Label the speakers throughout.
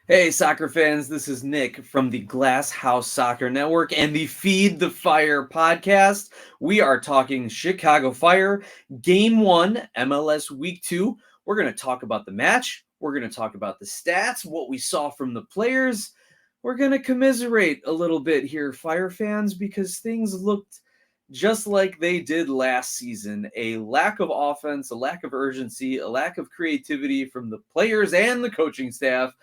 Speaker 1: Hey, soccer fans, this is Nick from the Glass House Soccer Network and the Feed the Fire podcast. We are talking Chicago Fire, Game 1, MLS Week 2. We're going to talk about the match. We're going to talk about the stats, what we saw from the players. We're going to commiserate a little bit here, Fire fans, because things looked just like they did last season. A lack of offense, a lack of urgency, a lack of creativity from the players and the coaching staff,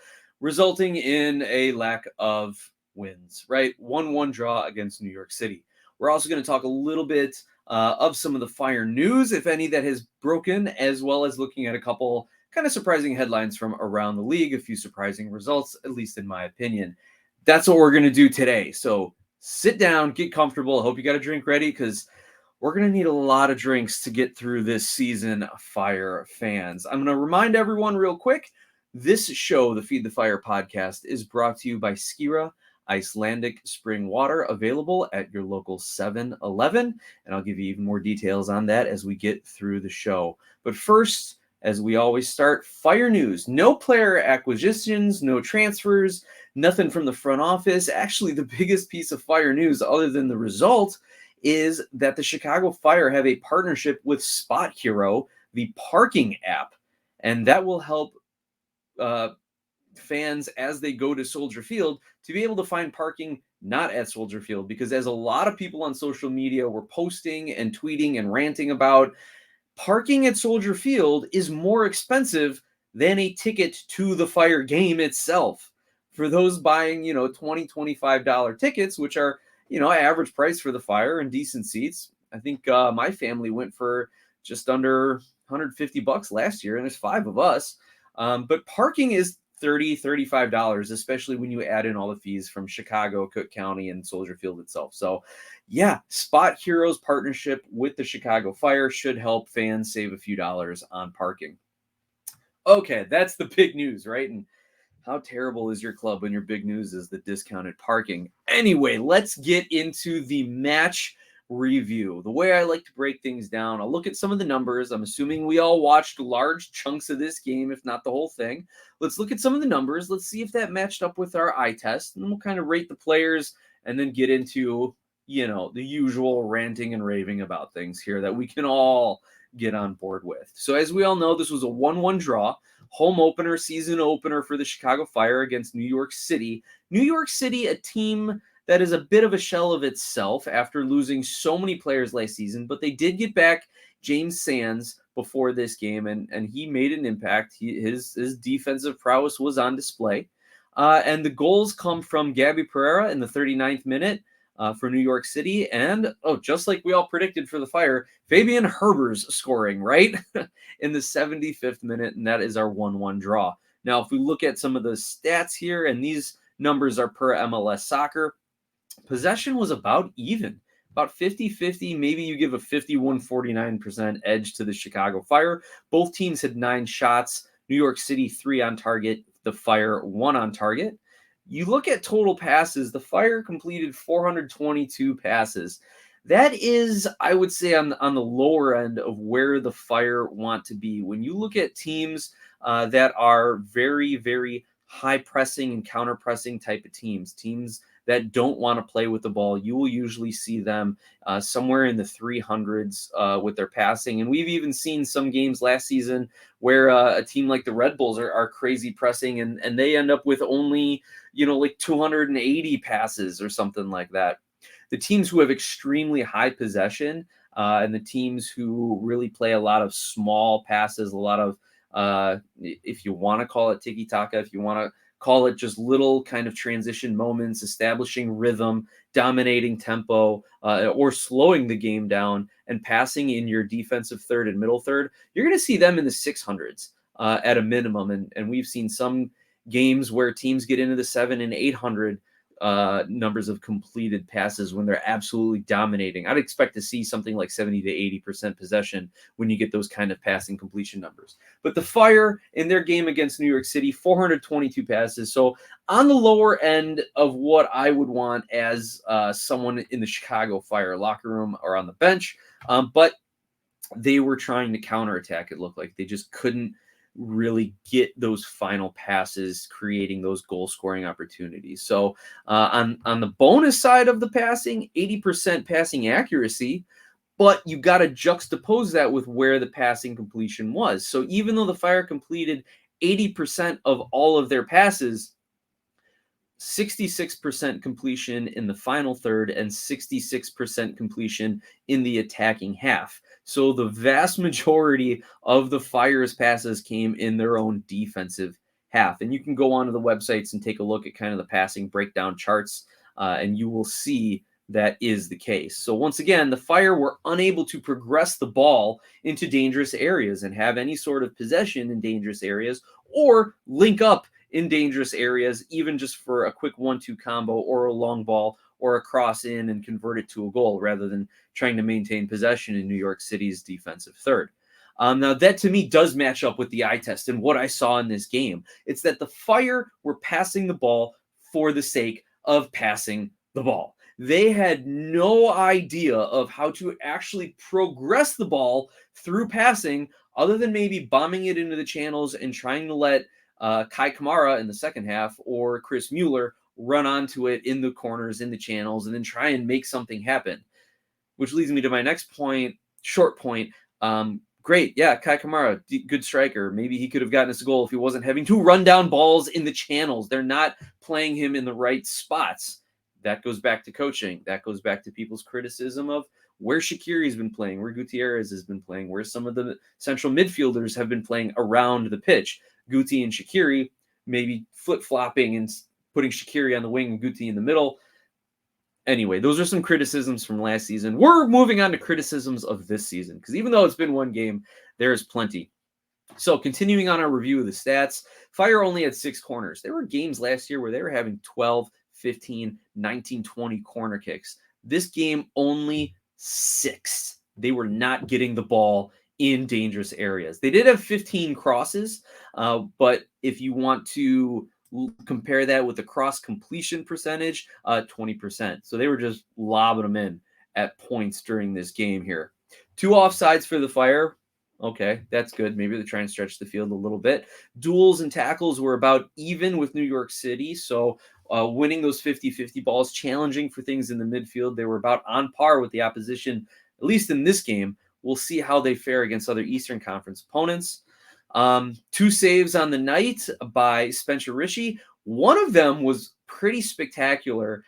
Speaker 1: resulting in a lack of wins, right? 1-1 draw against New York City. We're also going to talk a little bit of some of the Fire news, if any, that has broken, as well as looking at a couple kind of surprising headlines from around the league, a few surprising results, at least in my opinion. That's what we're going to do today. So sit down, get comfortable. I hope you got a drink ready because we're going to need a lot of drinks to get through this season, Fire fans. I'm going to remind everyone real quick, this show, the Feed the Fire podcast, is brought to you by Skira Icelandic Spring Water, available at your local 7-Eleven. And I'll give you even more details on that as we get through the show. But first, as we always start, Fire news. No player acquisitions, no transfers, nothing from the front office. Actually, the biggest piece of Fire news, other than the result, is that the Chicago Fire have a partnership with Spot Hero, the parking app. And that will help fans as they go to Soldier Field to be able to find parking not at Soldier Field, because as a lot of people on social media were posting and tweeting and ranting about, parking at Soldier Field is more expensive than a ticket to the Fire game itself. For those buying, $20, $25 tickets, which are, average price for the Fire and decent seats. I think my family went for just under $150 last year, and there's 5 of us. But parking is $30, $35, especially when you add in all the fees from Chicago, Cook County, and Soldier Field itself. So, yeah, Spot Hero's partnership with the Chicago Fire should help fans save a few dollars on parking. Okay, that's the big news, right? And how terrible is your club when your big news is the discounted parking? Anyway, let's get into the match review. The way I like to break things down, I'll look at some of the numbers. I'm assuming we all watched large chunks of this game, if not the whole thing. Let's look at some of the numbers. Let's see if that matched up with our eye test, and then we'll kind of rate the players and then get into, the usual ranting and raving about things here that we can all get on board with. So as we all know, this was a 1-1 draw. Home opener, season opener for the Chicago Fire against New York City. New York City, a team that is a bit of a shell of itself after losing so many players last season, but they did get back James Sands before this game, and he made an impact. His defensive prowess was on display. And the goals come from Gabby Pereira in the 39th minute for New York City, and just like we all predicted for the Fire, Fabian Herbers scoring right in the 75th minute, and that is our 1-1 draw. Now, if we look at some of the stats here, and these numbers are per MLS Soccer, possession was about even, about 50-50. Maybe you give a 51-49% edge to the Chicago Fire. Both teams had 9 shots. New York City 3 on target, the Fire 1 on target. You look at total passes, the Fire completed 422 passes. That is, I would say, on the lower end of where the Fire want to be. When you look at teams that are very, very high pressing and counter pressing type of teams that don't want to play with the ball, you will usually see them somewhere in the 300s with their passing. And we've even seen some games last season where a team like the Red Bulls are crazy pressing, and they end up with only, like 280 passes or something like that. The teams who have extremely high possession and the teams who really play a lot of small passes, a lot of, if you want to call it tiki-taka, if you want to call it just little kind of transition moments, establishing rhythm, dominating tempo, or slowing the game down and passing in your defensive third and middle third, you're going to see them in the 600s at a minimum. And we've seen some games where teams get into the 700 and 800 numbers of completed passes when they're absolutely dominating. I'd expect to see something like 70 to 80% possession when you get those kind of passing completion numbers. But the Fire in their game against New York City, 422 passes. So on the lower end of what I would want as someone in the Chicago Fire locker room or on the bench. But they were trying to counterattack, it looked like. They just couldn't really get those final passes, creating those goal scoring opportunities. So on the bonus side of the passing, 80% passing accuracy, but you got to juxtapose that with where the passing completion was. So even though the Fire completed 80% of all of their passes, 66% completion in the final third and 66% completion in the attacking half. So the vast majority of the Fire's passes came in their own defensive half. And you can go onto the websites and take a look at kind of the passing breakdown charts, and you will see that is the case. So once again, the Fire were unable to progress the ball into dangerous areas and have any sort of possession in dangerous areas or link up in dangerous areas, even just for a quick 1-2 combo or a long ball or a cross in and convert it to a goal rather than trying to maintain possession in New York City's defensive third. Now, that to me does match up with the eye test and what I saw in this game. It's that the Fire were passing the ball for the sake of passing the ball. They had no idea of how to actually progress the ball through passing other than maybe bombing it into the channels and trying to let Kai Kamara in the second half or Chris Mueller run onto it in the corners, in the channels, and then try and make something happen. Which leads me to my next point, short point. Great, yeah, Kai Kamara, good striker. Maybe he could have gotten us a goal if he wasn't having to run down balls in the channels. They're not playing him in the right spots. That goes back to coaching. That goes back to people's criticism of where Shaqiri's been playing, where Gutierrez has been playing, where some of the central midfielders have been playing around the pitch. Guti and Shaqiri maybe flip-flopping and putting Shaqiri on the wing and Guti in the middle. Anyway, those are some criticisms from last season. We're moving on to criticisms of this season because even though it's been one game, there's plenty. So continuing on our review of the stats, Fire only had 6 corners. There were games last year where they were having 12, 15, 19, 20 corner kicks. This game, only 6. They were not getting the ball in dangerous areas. They did have 15 crosses, but if you want to compare that with the cross completion percentage, 20%. So they were just lobbing them in at points during this game here. 2 offsides for the Fire. Okay, that's good. Maybe they're trying to stretch the field a little bit. Duels and tackles were about even with New York City. So winning those 50-50 balls, challenging for things in the midfield. They were about on par with the opposition, at least in this game. We'll see how they fare against other Eastern Conference opponents. 2 saves on the night by Spencer Richey. One of them was pretty spectacular.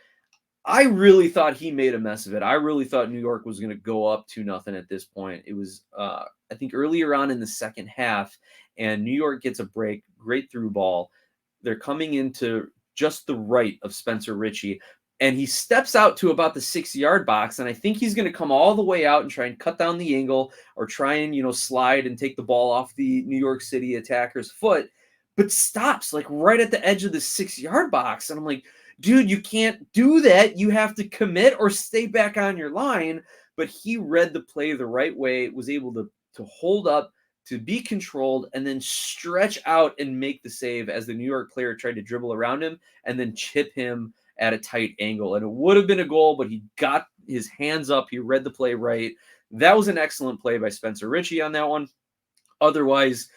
Speaker 1: I really thought he made a mess of it. I really thought New York was going to go up 2-0 at this point. It was, I think, earlier on in the second half, and New York gets a break, great through ball. They're coming into just the right of Spencer Richey, and he steps out to about the 6-yard box, and I think he's going to come all the way out and try and cut down the angle or try and, slide and take the ball off the New York City attacker's foot, but stops like right at the edge of the 6-yard box. And I'm like, dude, you can't do that. You have to commit or stay back on your line. But he read the play the right way, was able to hold up, to be controlled, and then stretch out and make the save as the New York player tried to dribble around him and then chip him at a tight angle. And it would have been a goal, but he got his hands up. He read the play right. That was an excellent play by Spencer Richey on that one. Otherwise,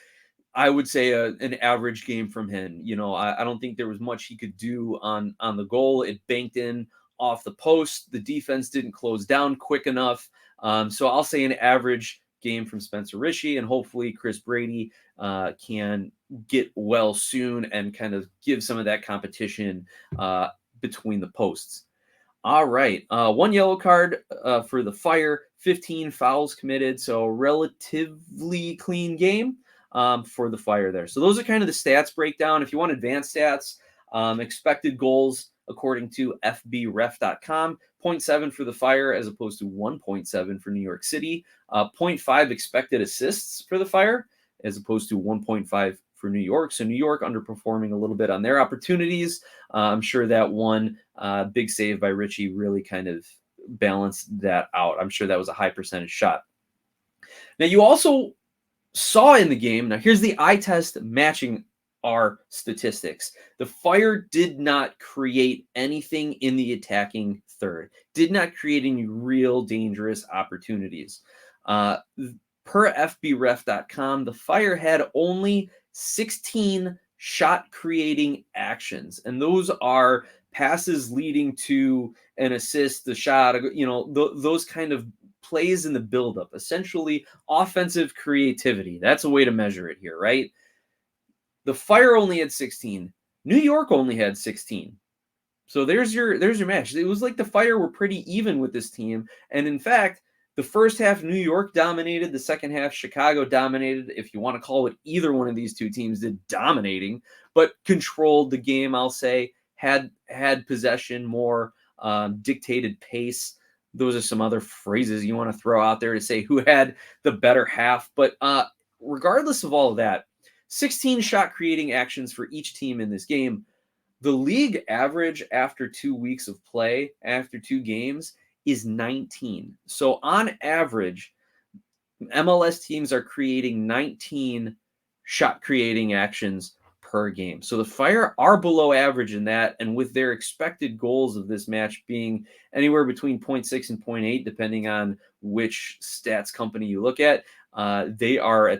Speaker 1: I would say an average game from him. I don't think there was much he could do on the goal. It banked in off the post. The defense didn't close down quick enough. So I'll say an average game from Spencer Richey, and hopefully Chris Brady can get well soon and kind of give some of that competition between the posts. All right. 1 yellow card for the Fire, 15 fouls committed. So relatively clean game for the Fire there. So those are kind of the stats breakdown. If you want advanced stats, expected goals according to fbref.com, 0.7 for the Fire as opposed to 1.7 for New York City, 0.5 expected assists for the Fire as opposed to 1.5 for New York. So New York underperforming a little bit on their opportunities. I'm sure that one big save by Richey really kind of balanced that out. I'm sure that was a high percentage shot. Now you also saw in the game, now here's the eye test matching our statistics. The Fire did not create anything in the attacking third, did not create any real dangerous opportunities. Per FBref.com, the Fire had only 16 shot creating actions, and those are passes leading to an assist, the shot, those kind of plays in the buildup, essentially offensive creativity. That's a way to measure it here, right? The Fire only had 16. New York only had 16. So there's your match. It was like the Fire were pretty even with this team. And in fact, the first half, New York dominated. The second half, Chicago dominated. If you want to call it either one of these two teams did dominating, but controlled the game, I'll say, had possession more, dictated pace. Those are some other phrases you want to throw out there to say who had the better half. But regardless of all of that, 16 shot creating actions for each team in this game. The league average after 2 weeks of play, after 2 games, is 19. So on average, MLS teams are creating 19 shot creating actions per game. So the Fire are below average in that, and with their expected goals of this match being anywhere between 0.6 and 0.8, depending on which stats company you look at, they are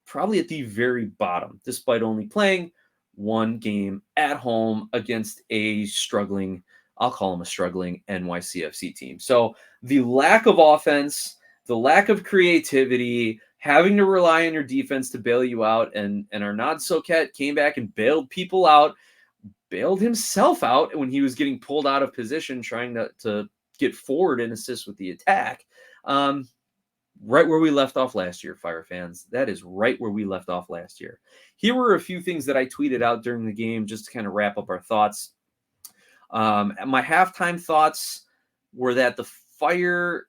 Speaker 1: probably at the very bottom, despite only playing 1 game at home against a struggling, I'll call them a struggling NYCFC team. So the lack of offense, the lack of creativity, having to rely on your defense to bail you out, and Arnaud Soquet came back and bailed people out, bailed himself out when he was getting pulled out of position, trying to get forward and assist with the attack. Right where we left off last year, Fire fans. That is right where we left off last year. Here were a few things that I tweeted out during the game just to kind of wrap up our thoughts. My halftime thoughts were that the Fire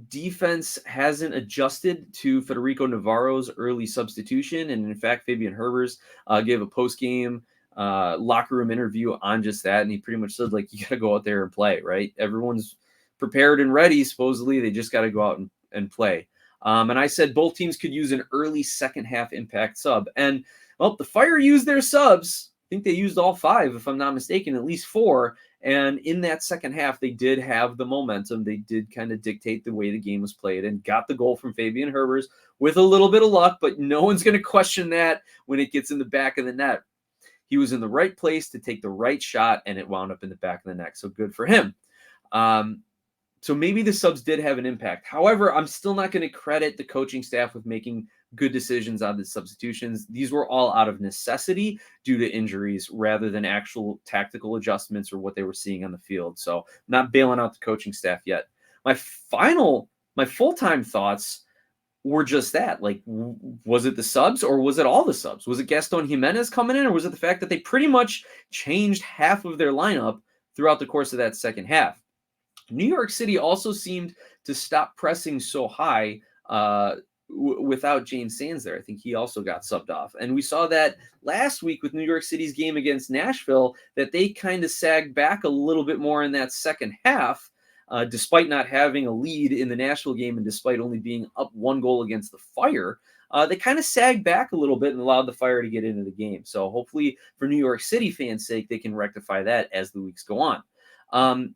Speaker 1: defense hasn't adjusted to Federico Navarro's early substitution. And in fact, Fabian Herbers gave a post-game locker room interview on just that. And he pretty much said, like, you got to go out there and play, right? Everyone's prepared and ready. Supposedly, they just got to go out and play. And I said both teams could use an early second half impact sub. And, well, the Fire used their subs. I think they used all 5, if I'm not mistaken, at least 4. And in that second half, they did have the momentum. They did kind of dictate the way the game was played and got the goal from Fabian Herbers with a little bit of luck, but no one's going to question that when it gets in the back of the net. He was in the right place to take the right shot, and it wound up in the back of the net. So good for him. So maybe the subs did have an impact. However, I'm still not going to credit the coaching staff with making good decisions on the substitutions. These were all out of necessity due to injuries rather than actual tactical adjustments or what they were seeing on the field. So I'm not bailing out the coaching staff yet. My full-time thoughts were just that. Like, was it the subs or was it all the subs? Was it Gaston Jimenez coming in, or was it the fact that they pretty much changed half of their lineup throughout the course of that second half? New York City also seemed to stop pressing so high without James Sands there. I think he also got subbed off. And we saw that last week with New York City's game against Nashville, that they kind of sagged back a little bit more in that second half, despite not having a lead in the Nashville game and despite only being up 1 goal against the Fire. They kind of sagged back a little bit and allowed the Fire to get into the game. So hopefully for New York City fans' sake, they can rectify that as the weeks go on.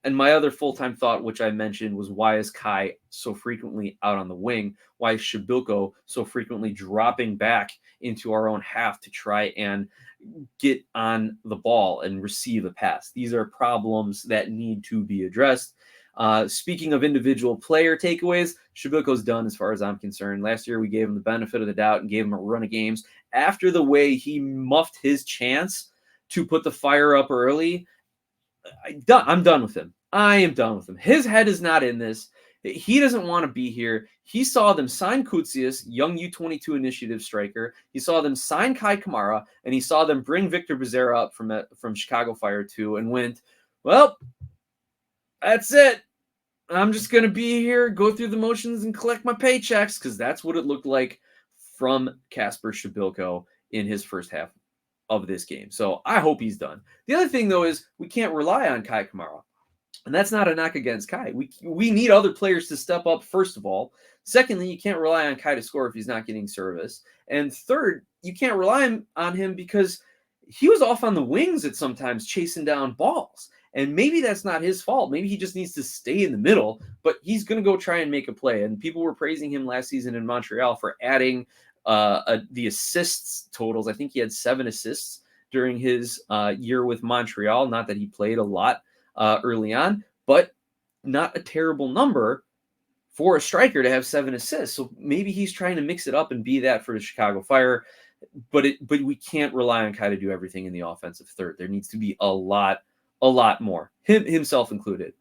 Speaker 1: And my other full-time thought, which I mentioned, was why is Kai so frequently out on the wing? Why is Shabilko so frequently dropping back into our own half to try and get on the ball and receive a pass? These are problems that need to be addressed. Speaking of individual player takeaways, Shabilko's done as far as I'm concerned. Last year, we gave him the benefit of the doubt and gave him a run of games. After the way he muffed his chance to put the Fire up early, I'm done with him. I am done with him. His head is not in this. He doesn't want to be here. He saw them sign Koutsias, young U22 initiative striker. He saw them sign Kai Kamara, and he saw them bring Victor Bezerra up from Chicago Fire 2 and went, well, that's it. I'm just going to be here, go through the motions, and collect my paychecks, because that's what it looked like from Kasper Shabilko in his first half of this game. So I hope he's done. The other thing, though, is we can't rely on Kai Kamara. And that's not a knock against Kai. We need other players to step up, first of all. Secondly, you can't rely on Kai to score if he's not getting service. And third, you can't rely on him because he was off on the wings at sometimes chasing down balls. And maybe that's not his fault. Maybe he just needs to stay in the middle, but he's going to go try and make a play. And people were praising him last season in Montreal for adding the assists totals. I think he had 7 assists during his year with Montreal. Not that he played a lot early on, but not a terrible number for a striker to have 7 assists. So maybe he's trying to mix it up and be that for the Chicago Fire. But we can't rely on Kai to do everything in the offensive third. There needs to be a lot more, himself included.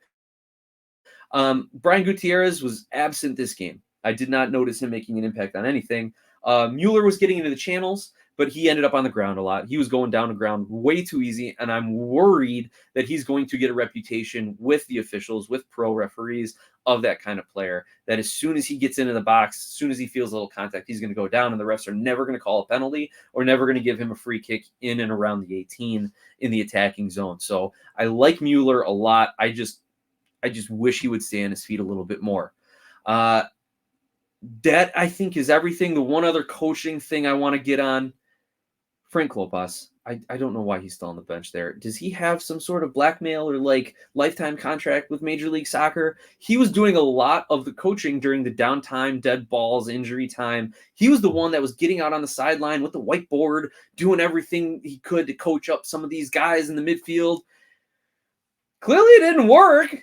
Speaker 1: Brian Gutierrez was absent this game. I did not notice him making an impact on anything. Mueller was getting into the channels, but he ended up on the ground a lot. He was going down the ground way too easy, and I'm worried that he's going to get a reputation with the officials, with pro referees, of that kind of player, that as soon as he gets into the box, as soon as he feels a little contact, he's going to go down, and the refs are never going to call a penalty or never going to give him a free kick in and around the 18 in the attacking zone. So I like Mueller a lot. I just wish he would stay on his feet a little bit more. That, I think, is everything. The one other coaching thing I want to get on, Frank Klopas. I don't know why he's still on the bench there. Does he have some sort of blackmail or like lifetime contract with Major League Soccer? He was doing a lot of the coaching during the downtime, dead balls, injury time. He was the one that was getting out on the sideline with the whiteboard, doing everything he could to coach up some of these guys in the midfield. Clearly it didn't work.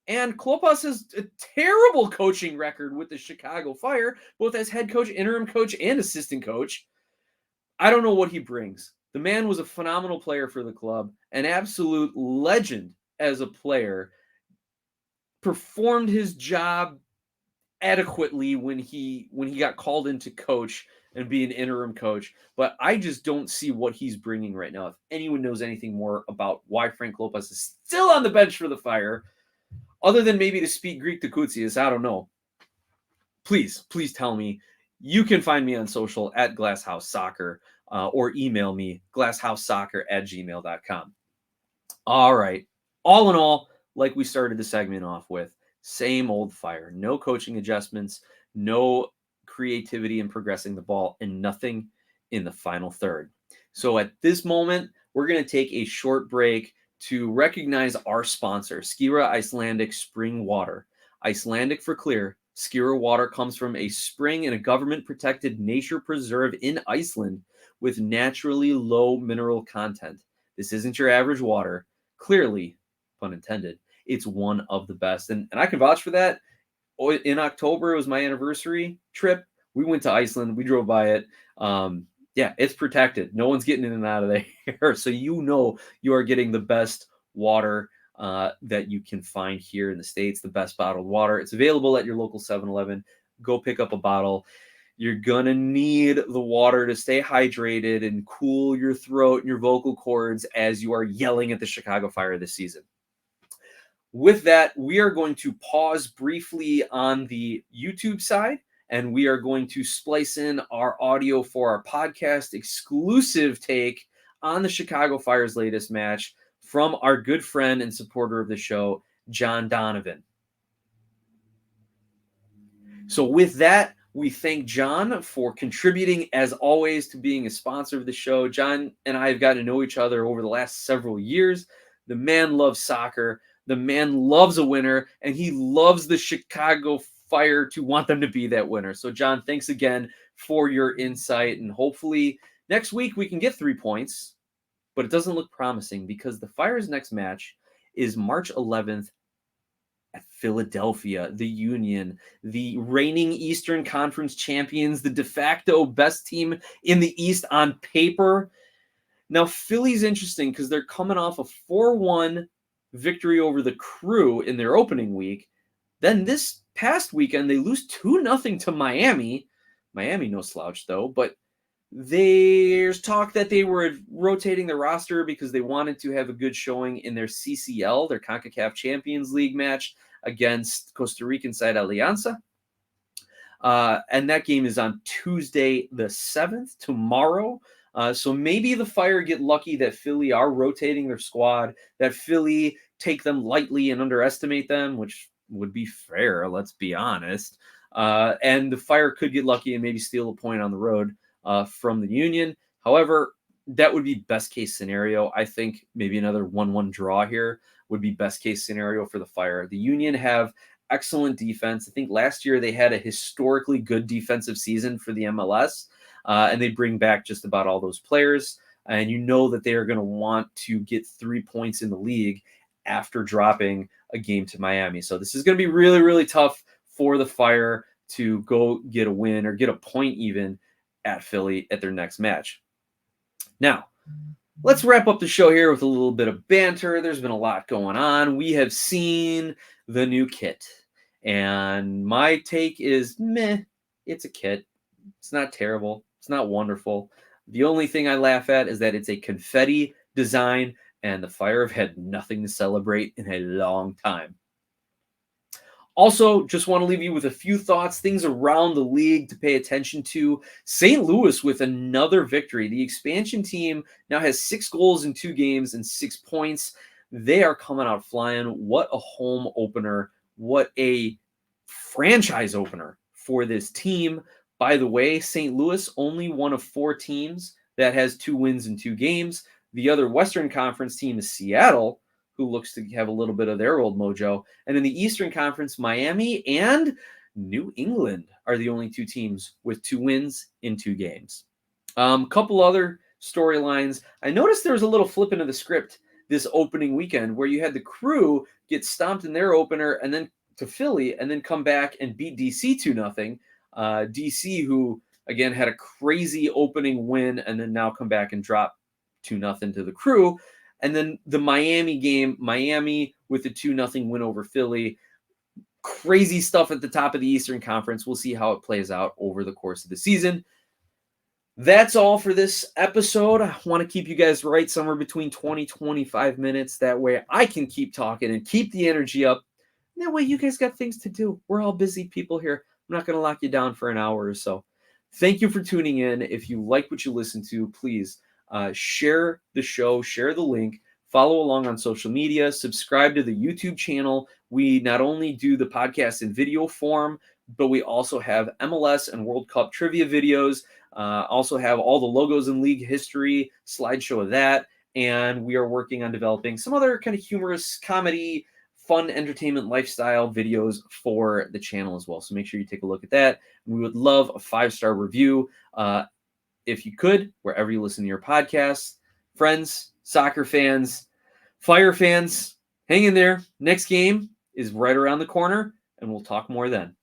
Speaker 1: And Klopas has a terrible coaching record with the Chicago Fire, both as head coach, interim coach, and assistant coach. I don't know what he brings. The man was a phenomenal player for the club, an absolute legend as a player, performed his job adequately when he got called in to coach and be an interim coach. But I just don't see what he's bringing right now. If anyone knows anything more about why Frank Klopas is still on the bench for the Fire, other than maybe to speak Greek to Koutsias, I don't know. Please tell me. You can find me on social at Glasshouse Soccer or email me glasshousesoccer@gmail.com. All right. All in all, like we started the segment off with, same old Fire. No coaching adjustments, no creativity in progressing the ball, and nothing in the final third. So at this moment, we're going to take a short break to recognize our sponsor, Skira Icelandic Spring Water. Icelandic for clear. Skira water comes from a spring in a government-protected nature preserve in Iceland with naturally low mineral content. This isn't your average water. Clearly, pun intended, it's one of the best. And I can vouch for that. In October, it was my anniversary trip. We went to Iceland. We drove by it. Yeah, it's protected. No one's getting in and out of there. So you know you are getting the best water that you can find here in the States, the best bottled water. It's available at your local 7-Eleven. Go pick up a bottle. You're going to need the water to stay hydrated and cool your throat and your vocal cords as you are yelling at the Chicago Fire this season. With that, we are going to pause briefly on the YouTube side, and we are going to splice in our audio for our podcast exclusive take on the Chicago Fire's latest match from our good friend and supporter of the show, John Donovan. So with that, we thank John for contributing, as always, to being a sponsor of the show. John and I have gotten to know each other over the last several years. The man loves soccer. The man loves a winner, and he loves the Chicago Fire to want them to be that winner. So, John, thanks again for your insight, and hopefully next week we can get 3 points, but it doesn't look promising because the Fire's next match is March 11th at Philadelphia, the Union, the reigning Eastern Conference champions, the de facto best team in the East on paper. Now, Philly's interesting because they're coming off a 4-1 victory over the Crew in their opening week. Then this past weekend, they lose 2-0 to Miami. Miami no slouch, though, but there's talk that they were rotating the roster because they wanted to have a good showing in their CCL, their CONCACAF Champions League match against Costa Rican side Alianza. And that game is on Tuesday the 7th, tomorrow. So maybe the Fire get lucky that Philly are rotating their squad, that Philly take them lightly and underestimate them, which would be fair, let's be honest. And the Fire could get lucky and maybe steal a point on the road from the Union. However, that would be best case scenario. I think maybe another 1-1 draw here would be best case scenario for the Fire. The Union have excellent defense. I think last year they had a historically good defensive season for the MLS, and they bring back just about all those players. And you know that they are going to want to get 3 points in the league after dropping a game to Miami. So this is going to be really, really tough for the Fire to go get a win or get a point even at Philly at their next match. Now, let's wrap up the show here with a little bit of banter. There's been a lot going on. We have seen the new kit, and my take is meh. It's a kit. It's not terrible. It's not wonderful. The only thing I laugh at is that it's a confetti design, and the Fire have had nothing to celebrate in a long time. Also, just want to leave you with a few thoughts, things around the league to pay attention to. St. Louis with another victory. The expansion team now has 6 goals in 2 games and 6 points. They are coming out flying. What a home opener. What a franchise opener for this team. By the way, St. Louis only one of 4 teams that has 2 wins in 2 games. The other Western Conference team is Seattle, who looks to have a little bit of their old mojo. And in the Eastern Conference, Miami and New England are the only 2 teams with 2 wins in 2 games. Couple other storylines. I noticed there was a little flip into the script this opening weekend where you had the Crew get stomped in their opener and then to Philly and then come back and beat DC 2-0. DC, who, again, had a crazy opening win and then now come back and drop 2-0 to the Crew. And then the Miami game, Miami with a 2-0 win over Philly. Crazy stuff at the top of the Eastern Conference. We'll see how it plays out over the course of the season. That's all for this episode. I want to keep you guys right somewhere between 20-25 minutes. That way I can keep talking and keep the energy up. That way you guys got things to do. We're all busy people here. I'm not going to lock you down for an hour or so. Thank you for tuning in. If you like what you listen to, please share the show, share the link, follow along on social media, subscribe to the YouTube channel. We not only do the podcast in video form, but we also have MLS and World Cup trivia videos, also have all the logos in league history, slideshow of that, and we are working on developing some other kind of humorous comedy, fun entertainment lifestyle videos for the channel as well. So make sure you take a look at that. We would love a 5-star review. If you could, wherever you listen to your podcasts. Friends, soccer fans, Fire fans, hang in there. Next game is right around the corner, and we'll talk more then.